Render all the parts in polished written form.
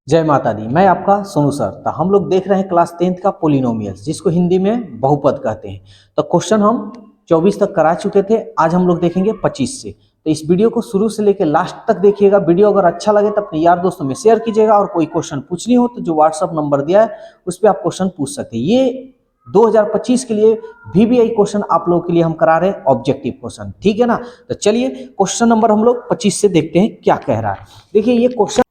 जय माता दी। मैं आपका सोनू सर। तो हम लोग देख रहे हैं क्लास 10th का पोलिनोमियल्स, जिसको हिंदी में बहुपद कहते हैं। तो क्वेश्चन हम 24 तक करा चुके थे, आज हम लोग देखेंगे 25 से। तो इस वीडियो को शुरू से लेकर लास्ट तक देखिएगा। वीडियो अगर अच्छा लगे तो अपने यार दोस्तों में शेयर कीजिएगा, और कोई क्वेश्चन पूछनी हो तो जो व्हाट्सअप नंबर दिया है उस पर आप क्वेश्चन पूछ सकते हैं। ये 2025 के लिए VBI क्वेश्चन आप लोगों के लिए हम करा रहे हैं, ऑब्जेक्टिव क्वेश्चन, ठीक है ना। तो चलिए क्वेश्चन नंबर हम लोग 25 से देखते हैं क्या कह रहा है। देखिए ये क्वेश्चन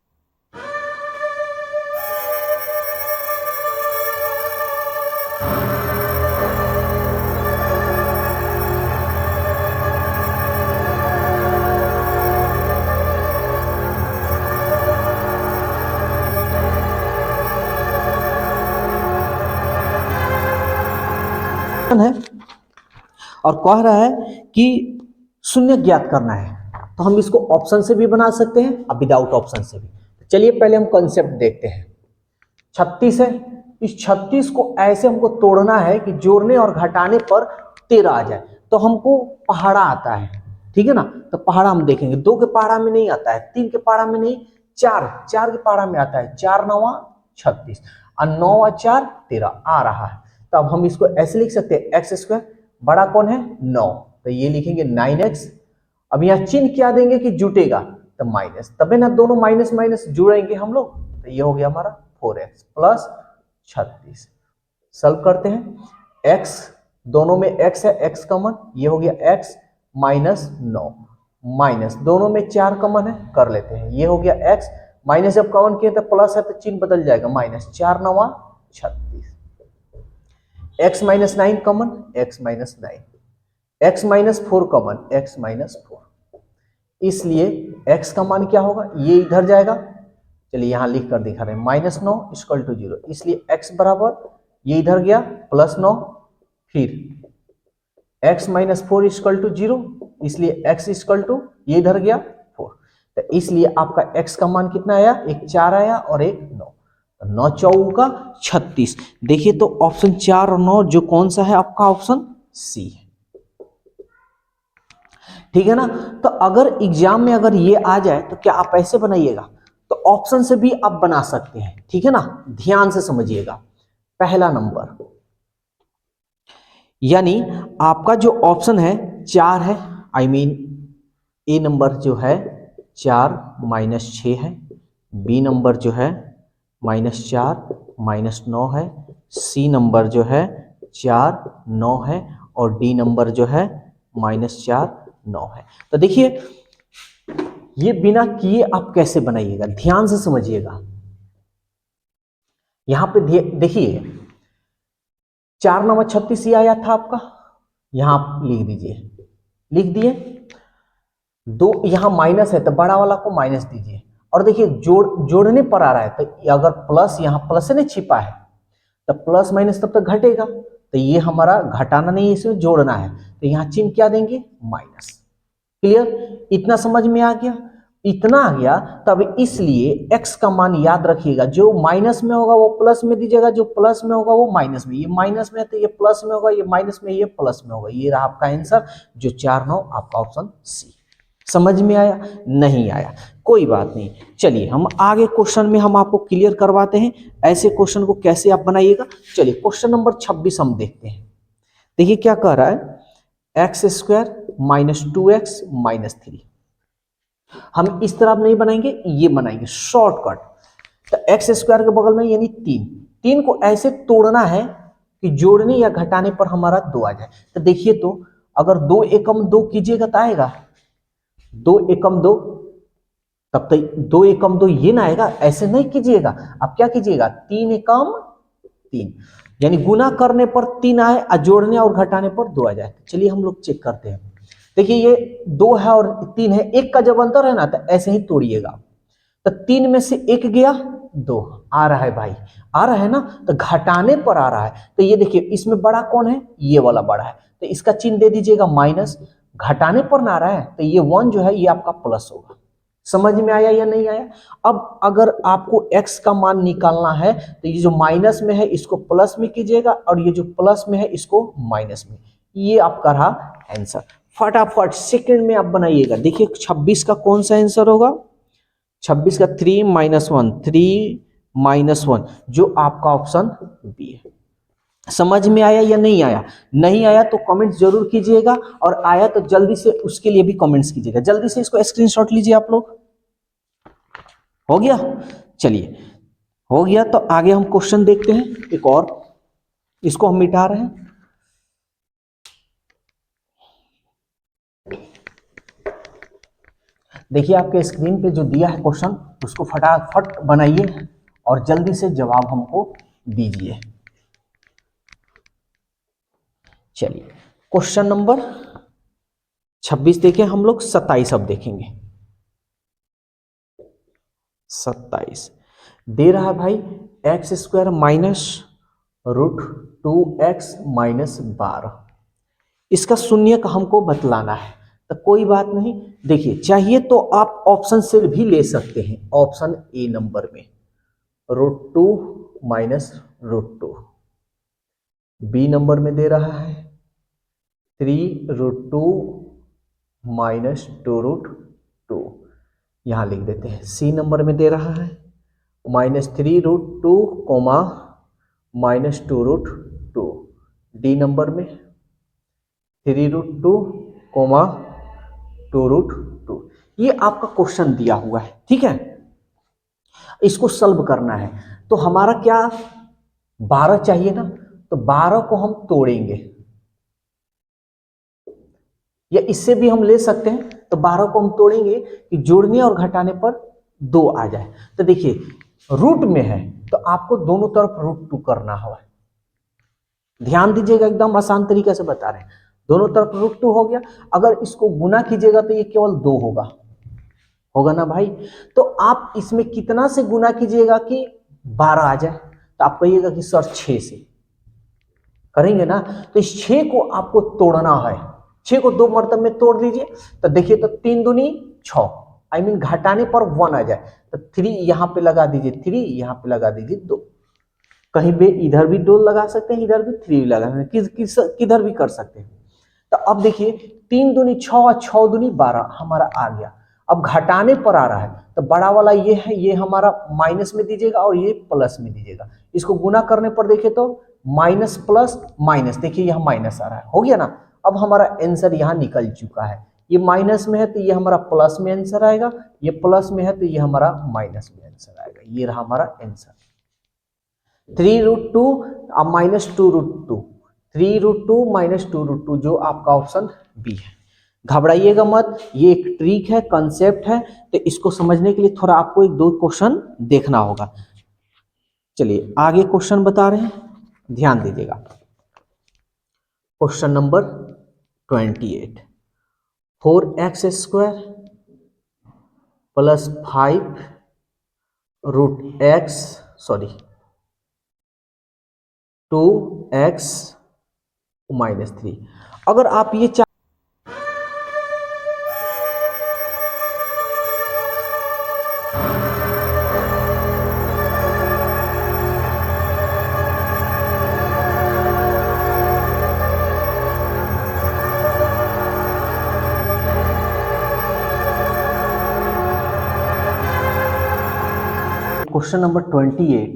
है और कह रहा है कि शून्य ज्ञात करना है। तो हम इसको ऑप्शन से भी बना सकते हैं और विदाउट ऑप्शन से भी। चलिए पहले हम कॉन्सेप्ट देखते हैं। 36 है, इस 36 को ऐसे हमको तोड़ना है कि जोड़ने और घटाने पर 13 आ जाए। तो हमको पहाड़ा आता है, ठीक है ना। तो पहाड़ा हम देखेंगे, 2 के पहाड़ा में नहीं आता है, 3 के पहाड़ा में नहीं, 4 के पहाड़ा में आता है। 4 9 36 और 9 और 4 13 आ रहा है। तो अब हम इसको ऐसे लिख सकते हैं, एक्स स्क्वायर बड़ा कौन है 9, तो ये लिखेंगे 9x। अब यहाँ चिन्ह क्या देंगे कि जुटेगा, तो माइनस, तबे ना दोनों माइनस माइनस जुड़ेंगे हम लोग। तो ये हो गया हमारा 4x प्लस 36। सॉल्व करते हैं, x दोनों में x है, x कॉमन, ये हो गया x माइनस 9 माइनस दोनों में 4 कॉमन है, कर लेते हैं, ये हो गया x माइनस, जब कॉमन किया तो प्लस है तो चिन्ह बदल जाएगा, minus 4 9 36। x minus 9 common, x minus 9, x minus 4 common, x minus 4, इसलिए x का मान क्या होगा, ये इधर जाएगा। चलिए यहां लिख कर दिखा रहे हैं, माइनस 9 इक्वल टू 0, इसलिए x बराबर ये इधर गया प्लस 9, फिर x माइनस 4 इक्वल टू 0, इसलिए x इक्वल टू ये इधर गया 4। तो इसलिए आपका x का मान कितना आया, एक 4 आया और एक 9, 9 चौका 36। देखिए तो ऑप्शन 4 और 9 जो कौन सा है आपका, ऑप्शन सी है, ठीक है ना। तो अगर एग्जाम में अगर ये आ जाए तो क्या आप ऐसे बनाइएगा, तो ऑप्शन से भी आप बना सकते हैं, ठीक है ना। ध्यान से समझिएगा, पहला नंबर यानी आपका जो ऑप्शन है 4 है, आई मीन ए नंबर जो है 4 माइनस 6 है, बी नंबर जो है माइनस 4 माइनस 9 है, सी नंबर जो है 4 9 है, और डी नंबर जो है माइनस 4 9 है। तो देखिए ये बिना किए आप कैसे बनाइएगा, ध्यान से समझिएगा। यहां पे देखिए 4 9 36 ये आया था आपका, यहां आप लिख दीजिए, लिख दिए। 2 यहां माइनस है तो बड़ा वाला को माइनस दीजिए, और देखिए जोड़ने पर आ रहा है, तो अगर प्लस यहां प्लस से नहीं छिपा है तो प्लस माइनस तब तक घटेगा, तो ये हमारा घटाना नहीं है, इसमें जोड़ना है, तो यहां चिन्ह क्या देंगे, माइनस। क्लियर, इतना समझ में आ गया, इतना आ गया। तब इसलिए x का मान याद रखिएगा, जो माइनस में होगा वो प्लस में दीजिएगा, जो प्लस में होगा वो माइनस में, ये माइनस में है तो ये प्लस में होगा, ये माइनस में ये प्लस में होगा। ये रहा आपका आंसर, जो 4 9 आपका ऑप्शन सी। समझ में आया, नहीं आया कोई बात नहीं। चलिए हम आगे क्वेश्चन में हम आपको क्लियर करवाते हैं ऐसे क्वेश्चन को कैसे आप बनाइएगा। चलिए क्वेश्चन नंबर 26 हम देखते हैं। देखिए क्या कह रहा है, x square minus 2x minus 3। हम इस तरह नहीं बनाएंगे, ये बनाएंगे शॉर्टकट। तो एक्स स्क्वायर के बगल में यानी 3 को ऐसे तोड़ना है कि जोड़ने या घटाने पर हमारा 2 आ जाए। तो देखिए तो अगर 2 एकम 2 कीजिएगा तो आएगा 2 एकम 2, तब तक 2 एकम 2 ये ना आएगा, ऐसे नहीं कीजिएगा। आप क्या कीजिएगा, 3 एकम 3, यानी गुना करने पर 3 आए और जोड़ने और घटाने पर 2 आ जाए। चलिए हम लोग चेक करते हैं। देखिए ये 2 है और 3 है, एक का जब अंतर है ना तो ऐसे ही तोड़िएगा। तो 3 में से 1 गया 2 आ रहा है भाई, आ रहा है ना, तो घटाने पर आ रहा है। तो ये देखिए इसमें बड़ा कौन है, ये वाला बड़ा है, तो इसका चिन्ह दे दीजिएगा माइनस। घटाने पर ना आ रहा है तो ये 1 जो है ये आपका प्लस होगा। समझ में आया या नहीं आया। अब अगर आपको x का मान निकालना है तो ये जो माइनस में है इसको प्लस में कीजिएगा, और ये जो प्लस में है इसको माइनस में। ये आपका रहा आंसर। फटाफट सेकंड में आप बनाइएगा। देखिए 26 का कौन सा आंसर होगा, 26 का 3 माइनस 1 3 -1, जो आपका ऑप्शन बी है। समझ में आया या नहीं आया? नहीं आया तो कमेंट जरूर कीजिएगा, और आया तो जल्दी से उसके लिए भी कमेंट्स कीजिएगा। जल्दी से इसको स्क्रीनशॉट लीजिए आप लोग। हो गया? चलिए, हो गया तो आगे हम क्वेश्चन देखते हैं एक और। इसको हम मिटा रहे हैं। देखिए आपके स्क्रीन पे जो दिया है क्वेश्चन, उसको फटाफट बनाइए और जल्दी से जवाब हमको दीजिए। चलिए, क्वेश्चन नंबर 26 देखें हम लोग। 27 अब देखेंगे। 27 दे रहा है भाई x² माइनस √2x माइनस 12। इसका शून्य का हमको बतलाना है। तो कोई बात नहीं, देखिए चाहिए तो आप ऑप्शन से भी ले सकते हैं। ऑप्शन ए नंबर में √2 माइनस √2, बी नंबर में दे रहा है 3√2 माइनस 2√2, यहाँ लिख देते हैं। सी नंबर में दे रहा है -3√2 कोमा माइनस 2√2, डी नंबर में 3√2 कोमा 2√2। ये आपका क्वेश्चन दिया हुआ है, ठीक है। इसको सॉल्व करना है तो हमारा क्या 12 चाहिए ना, तो 12 को हम तोड़ेंगे, या इससे भी हम ले सकते हैं। तो 12 को हम तोड़ेंगे कि जोड़ने और घटाने पर 2 आ जाए। तो देखिए रूट में है तो आपको दोनों तरफ √2 करना होगा। ध्यान दीजिएगा, एकदम आसान तरीके से बता रहे हैं। दोनों तरफ √2 हो गया। अगर इसको गुना कीजिएगा तो ये केवल 2 होगा, होगा ना भाई। तो आप इसमें कितना से गुना कीजिएगा कि 12 आ जाए? तो आप कहिएगा कि सर 6 से करेंगे ना। तो इस 6 को आपको तोड़ना है। 6 को 2 मर्तबे में तोड़ लीजिए। तो देखिए, तो 3 दूनी 6, आई मीन घटाने पर 1 आ जाए। तो 3 यहाँ पे लगा दीजिए, 3 यहाँ पे लगा दीजिए 2। कहीं पे इधर भी 2 लगा सकते हैं, इधर भी 3 लगा सकते हैं, किधर भी कर सकते हैं। तो अब देखिए 3 दूनी 6 और 6 दूनी 12 हमारा आ गया। अब घटाने पर आ रहा है तो बड़ा वाला ये है, ये हमारा माइनस में दीजिएगा और ये प्लस में दीजिएगा। इसको गुना करने पर देखिए तो माइनस प्लस माइनस, देखिए यहाँ माइनस आ रहा है, हो गया ना। अब हमारा आंसर यहाँ निकल चुका है। ये माइनस में है तो ये हमारा प्लस में आंसर आएगा, ये प्लस में है तो ये हमारा माइनस में आंसर आएगा। ये रहा हमारा आंसर 3√2 अब माइनस 2√2, 3√2 माइनस 2√2, जो आपका ऑप्शन बी है। घबराइएगा मत, ये एक ट्रिक है, कंसेप्ट है। तो इसको समझने के लिए थोड़ा आपको 1-2 क्वेश्चन देखना होगा। चलिए आगे क्वेश्चन बता रहे हैं, ध्यान दीजिएगा। Question number 28, 4x² plus 2x minus 3। अगर आप ये क्वेश्चन नंबर 28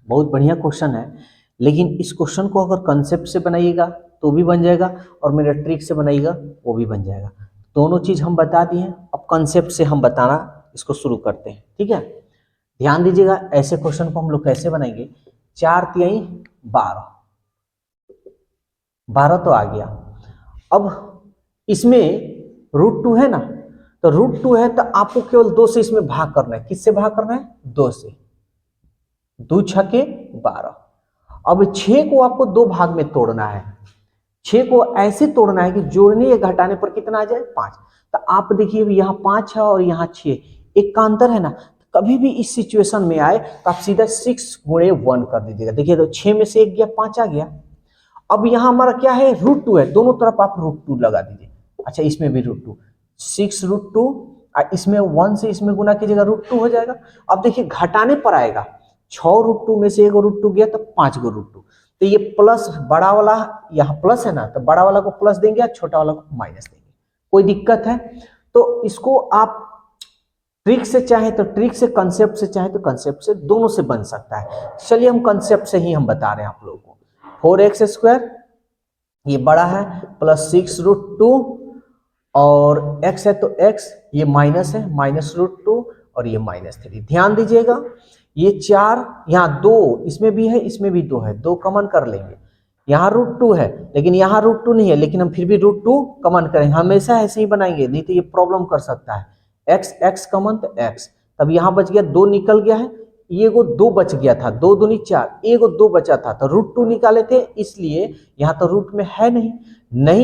बहुत बढ़िया क्वेश्चन है, लेकिन इस क्वेश्चन को अगर कंसेप्ट से बनाइएगा तो भी बन जाएगा, और मेरा ट्रिक से बनाइएगा वो भी बन जाएगा। दोनों चीज हम बता दिए हैं। अब कंसेप्ट से हम बताना इसको शुरू करते हैं, ठीक है। ध्यान दीजिएगा, ऐसे क्वेश्चन को हम लोग कैसे बनाएंगे। 4 तिहाई 12, 12 तो आ गया। अब इसमें √2 है ना, तो √2 है तो आपको केवल 2 से इसमें भाग करना है। किससे भाग करना है? 2 से। 2 छके 12। अब 6 को आपको 2 भाग में तोड़ना है। 6 को ऐसे तोड़ना है कि जोड़ने या घटाने पर कितना आ जाए? 5। तो आप देखिए यहाँ 5 है और यहाँ 6, एक का अंतर है ना। कभी भी इस सिचुएशन में आए तो आप सीधा 6 गुणे 1 कर दीजिएगा। देखिए तो 6 में से 1 गया, 5 आ गया। अब यहाँ हमारा क्या है? √2 है, दोनों तरफ आप √2 लगा दीजिए। अच्छा इसमें भी √2, 6√2, इसमें 1 से इसमें गुना कीजिएगा, √2 हो जाएगा। अब देखिए घटाने पर आएगा, 6√2 में से 1 √2 गया तो 5 गो √2। तो ये प्लस, बड़ा वाला यहाँ प्लस है ना, तो बड़ा वाला को प्लस देंगे और छोटा वाला को माइनस देंगे। कोई दिक्कत है? तो इसको आप ट्रिक से चाहे तो ट्रिक से, कंसेप्ट से चाहे तो कंसेप्ट से, दोनों से बन सकता है। चलिए हम कंसेप्ट से ही हम बता रहे हैं आप लोगों को। 4x² ये बड़ा है प्लस 6√2 और x है तो x, ये माइनस है -√2 और ये -3। ध्यान दीजिएगा ये 4 यहाँ 2 इसमें भी है, इसमें भी 2 है, 2 कॉमन कर लेंगे। यहाँ √2 है लेकिन यहाँ √2 नहीं है, लेकिन हम फिर भी √2 कॉमन करेंगे। हमेशा ऐसे ही बनाएंगे, नहीं तो ये प्रॉब्लम कर सकता है। x कॉमन तो x, तब यहाँ बच गया 2 निकल गया है, ये को 2 बच गया था, 2 दूनी 4, ये को 2 बचा था तो √2 निकाले थे, इसलिए यहाँ तो रूट में है नहीं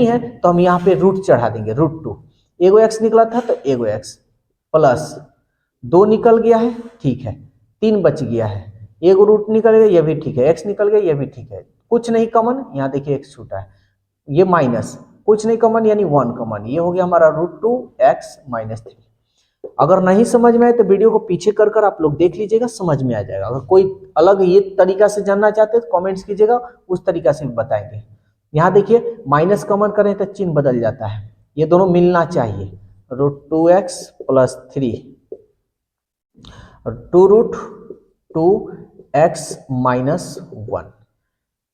है तो हम यहाँ पे रूट चढ़ा देंगे √2। एगो x निकला था तो एगो x प्लस 2 निकल गया है, ठीक है, 3 बच गया है, एगो रूट निकल गया, ये भी ठीक है, x निकल गया, ये भी ठीक है, कुछ नहीं कॉमन, यहाँ देखिए x छूटा है, ये माइनस, कुछ नहीं कॉमन यानी 1 कॉमन, ये हो गया हमारा √2x -3। अगर नहीं समझ में आए तो वीडियो को पीछे कर आप लोग देख लीजिएगा, समझ में आ जाएगा। अगर कोई अलग ये तरीका से जानना चाहते हैं तो कमेंट्स कीजिएगा, उस तरीका से भी बताएंगे। यहाँ देखिए माइनस कॉमन करें तो चिन्ह बदल जाता है, ये दोनों मिलना चाहिए, √2x + 3 और 2√2x - 1,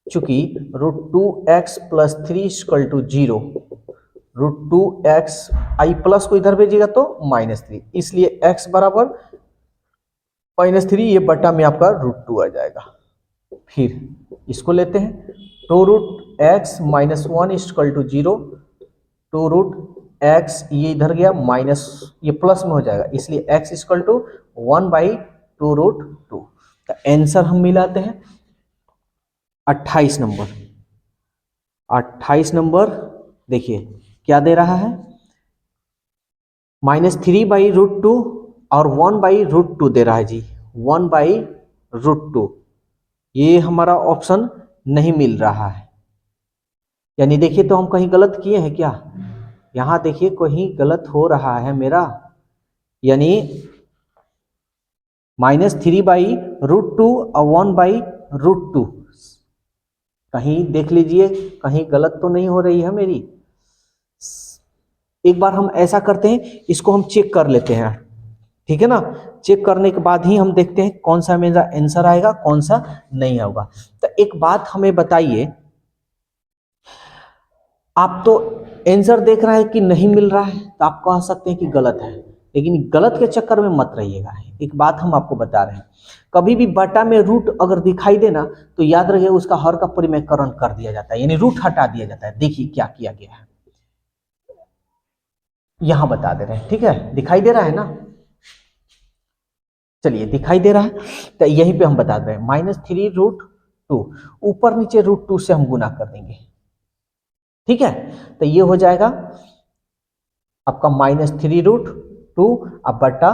चूंकि √2x + 3 = 0, √2x आई प्लस को इधर भेजिएगा तो -3, इसलिए x बराबर -3, ये बटा में आपका √2 आ जाएगा। फिर इसको लेते हैं, 2√x - 1 = 0, 2√x ये इधर गया माइनस, ये प्लस में हो जाएगा, इसलिए x = 1/2√2। तो आंसर हम मिलाते हैं 28 नंबर। 28 नंबर देखिए क्या दे रहा है, -3/√2 और 1/√2 दे रहा है जी, 1/√2। ये हमारा ऑप्शन नहीं मिल रहा है, यानी देखिए तो हम कहीं गलत किए हैं क्या, यहाँ देखिए कहीं गलत हो रहा है मेरा, यानी -3/√2 और 1/√2, कहीं देख लीजिए कहीं गलत तो नहीं हो रही है मेरी। एक बार हम ऐसा करते हैं, इसको हम चेक कर लेते हैं, ठीक है ना। चेक करने के बाद ही हम देखते हैं कौन सा मेरा आंसर आएगा, कौन सा नहीं होगा। तो एक बात हमें बताइए, आप तो आंसर देख रहे हैं कि नहीं मिल रहा है तो आप कह सकते हैं कि गलत है, लेकिन गलत के चक्कर में मत रहिएगा। एक बात हम आपको बता रहे हैं, कभी भी बटा में रूट अगर दिखाई देना तो याद रखिए उसका हर का परिमेयकरण कर दिया जाता है, यानी रूट हटा दिया जाता है। देखिए क्या किया गया है, यहां बता दे रहे हैं, ठीक है, दिखाई दे रहा है ना, चलिए दिखाई दे रहा है तो यहीं पे हम बता दे रहे हैं, -3√2 ऊपर नीचे √2 से हम गुना कर देंगे, ठीक है। तो ये हो जाएगा आपका -3√2 अब बटा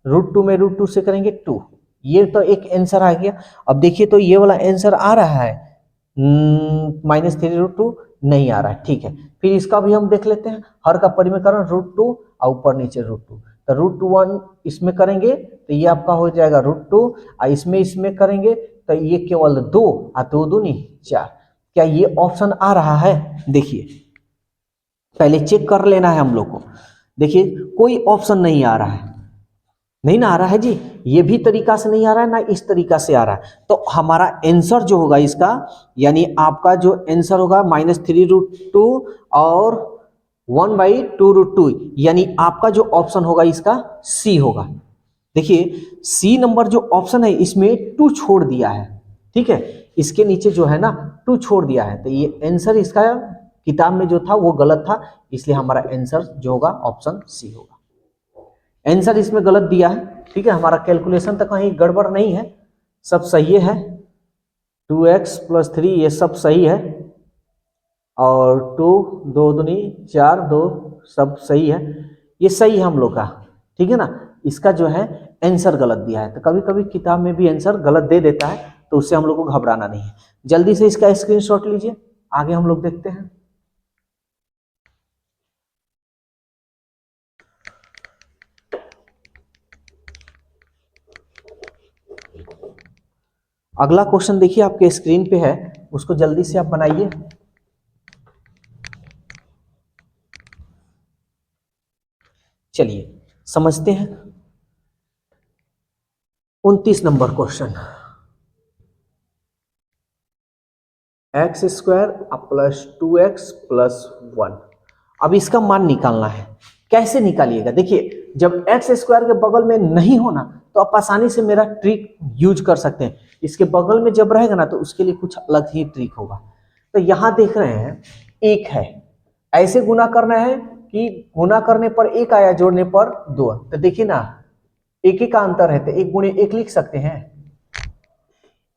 √2 में √2 से करेंगे 2, ये तो एक आंसर आ गया। अब देखिए तो ये वाला आंसर आ रहा है, -3√2 नहीं आ रहा है, ठीक है। फिर इसका भी हम देख लेते हैं, हर का परिमेयकरण √2 और ऊपर नीचे √2, तो √1 इसमें करेंगे तो ये आपका हो जाएगा √2 और इसमें करेंगे तो ये केवल 2 और 2 दूनी 4। क्या ये ऑप्शन आ रहा है, देखिए पहले चेक कर लेना है हम लोग को। देखिए कोई ऑप्शन नहीं आ रहा है, नहीं ना आ रहा है जी, ये भी तरीका से नहीं आ रहा है ना इस तरीका से आ रहा है, तो हमारा आंसर जो होगा इसका, यानी आपका जो आंसर होगा -3√2 और 1/2√2, यानी आपका जो ऑप्शन होगा इसका सी होगा। देखिए सी नंबर जो ऑप्शन है इसमें 2 छोड़ दिया है, ठीक है, इसके नीचे जो है ना 2 छोड़ दिया है, तो ये आंसर इसका किताब में जो था वो गलत था, इसलिए हमारा आंसर जो होगा ऑप्शन सी होगा। आंसर इसमें गलत दिया है, ठीक है, हमारा कैलकुलेशन तो कहीं गड़बड़ नहीं है, सब सही है, 2x + 3 ये सब सही है, और 2 2 दूनी 4 2 सब सही है, ये सही है हम लोग का, ठीक है ना। इसका जो है आंसर गलत दिया है, तो कभी कभी किताब में भी आंसर गलत दे देता है, तो उससे हम लोग को घबराना नहीं है। जल्दी से इसका स्क्रीनशॉट लीजिए, आगे हम लोग देखते हैं। अगला क्वेश्चन देखिए आपके स्क्रीन पे है, उसको जल्दी से आप बनाइए। चलिए समझते हैं। 29 number question, x square plus 2x plus 1। अब इसका मान निकालना है। कैसे निकालिएगा? देखिए, जब एक्स स्क्वायर के बगल में नहीं होना तो आप आसानी से मेरा ट्रिक यूज कर सकते हैं। इसके बगल में जब रहेगा ना तो उसके लिए कुछ अलग ही ट्रिक होगा। तो यहां देख रहे हैं एक है, ऐसे गुना करना है कि गुना करने पर एक आया, जोड़ने पर दो। तो देखिए ना, एक एक का अंतर है तो एक गुणे एक लिख सकते हैं,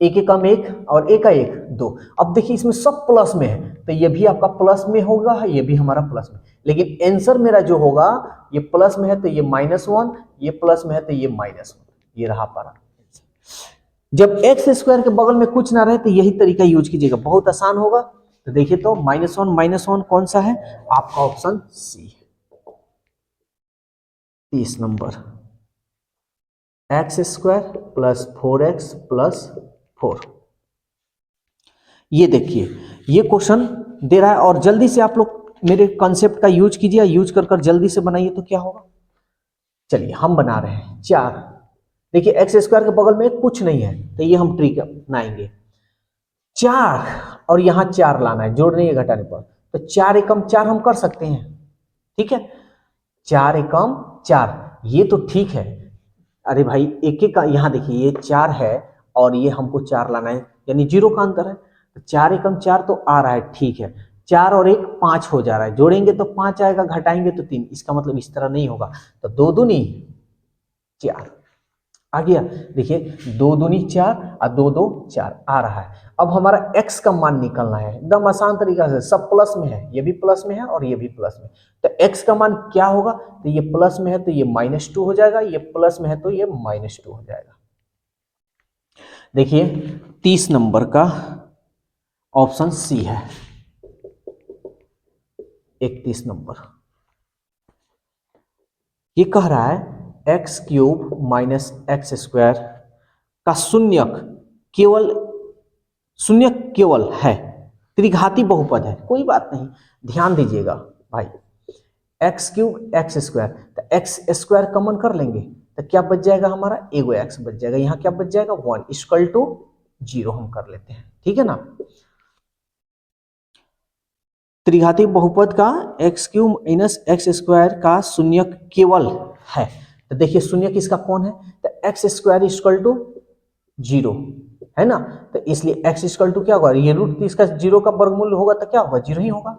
एक एक कम एक और एक का एक दो। अब देखिए इसमें सब प्लस में है तो ये भी आपका प्लस में होगा, ये भी हमारा प्लस में, लेकिन आंसर मेरा जो होगा ये प्लस में है तो ये -1, ये प्लस में है तो ये -1, ये रहा पारा। जब एक्स स्क्वायर के बगल में कुछ ना रहे तो यही तरीका यूज कीजिएगा, बहुत आसान होगा। तो देखिए तो -1 कौन सा है? आपका option C, 30 number, x square plus 4x plus 4। ये देखिए ये क्वेश्चन दे रहा है और जल्दी से आप लोग मेरे कॉन्सेप्ट का यूज कीजिए, यूज कर जल्दी से बनाइए तो क्या होगा। चलिए हम बना रहे हैं 4। देखिए एक्स स्क्वायर के बगल में कुछ नहीं है तो ये हम ट्रिक अपनाएंगे, 4 और यहां 4 लाना है, जोड़ने या घटाने पर। तो 4 एकम 4 हम कर सकते हैं, ठीक है, 4 एकम 4, ये तो ठीक है। अरे भाई एक एक का, यहाँ देखिए ये 4 है और ये हमको 4 लाना है, यानी 0 का अंतर है। तो 4 एकम 4 तो आ रहा है, ठीक है, 4 और 1 5 हो जा रहा है, जोड़ेंगे तो 5 आएगा, घटाएंगे तो 3। इसका मतलब इस तरह नहीं होगा, तो 2 दूनी 4 आ गया। देखिए 2 दूनी 4 और 2 2 4 आ रहा है। अब हमारा x का मान निकलना है, एकदम आसान तरीका से, सब प्लस में है, ये भी प्लस में है और ये भी प्लस में। तो x का मान क्या होगा? तो ये प्लस में है तो ये -2 हो जाएगा, ये प्लस में है तो ये -2 हो जाएगा। देखिए 30 नंबर का ऑप्शन सी है, 31 नंबर। ये कह रहा है x³ माइनस x² का शून्यक केवल है, त्रिघाती बहुपद है। कोई बात नहीं, ध्यान दीजिएगा भाई, x³ x², तो x² कॉमन कर लेंगे तो क्या बच जाएगा हमारा? एगो x बच जाएगा, यहाँ क्या बच जाएगा? 1 इक्वल टू 0 हम कर लेते हैं, ठीक है ना। त्रिघाती बहुपद का x³ माइनस x² का शून्यक केवल है। तो देखिए शून्यक इसका कौन है? तो x² इक्वल टू 0 है ना, तो इसलिए x इक्वल टू क्या होगा? ये रूट इसका 0 का वर्गमूल होगा तो क्या होगा? 0 ही होगा।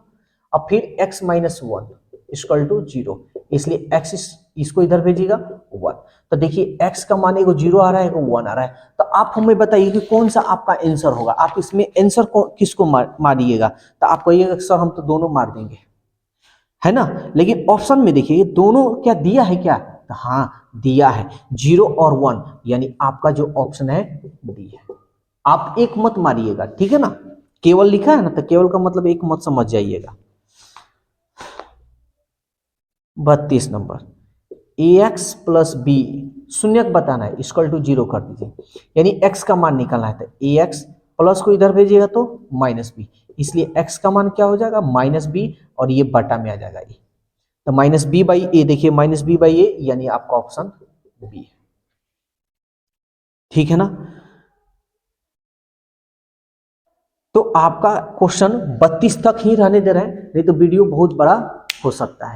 अब फिर x माइनस 1 इक्वल टू 0, इसलिए x इसको इधर भेजिएगा 1। तो देखिए x का मान एगो 0 आ रहा है, एगो 1 आ रहा है। तो आप हमें बताइए कि कौन सा आपका आंसर होगा। आप इसमें आंसर किसको मारिएगा? तो आप कहिएगा सर हम तो दोनों मार देंगे, है ना। लेकिन ऑप्शन में देखिए दोनों क्या दिया है क्या? तो हाँ दिया है, 0 और 1, यानी आपका जो ऑप्शन है डी है। आप एक मत मारिएगा, ठीक है ना, केवल लिखा है ना तो केवल का मतलब एक मत समझ जाइएगा। 32 नंबर, ax प्लस बी शून्यक बताना है, इक्वल टू 0 कर दीजिए, यानी x का मान निकालना है। तो ax प्लस को इधर भेजिएगा तो -b, इसलिए x का मान क्या हो जाएगा? -b, और ये बटा में आ जाएगा ये, तो -b/a। देखिए -b/a यानी आपका ऑप्शन बी है, ठीक है ना। तो आपका क्वेश्चन 32 तक ही रहने दे रहे हैं, नहीं तो वीडियो बहुत बड़ा हो सकता है।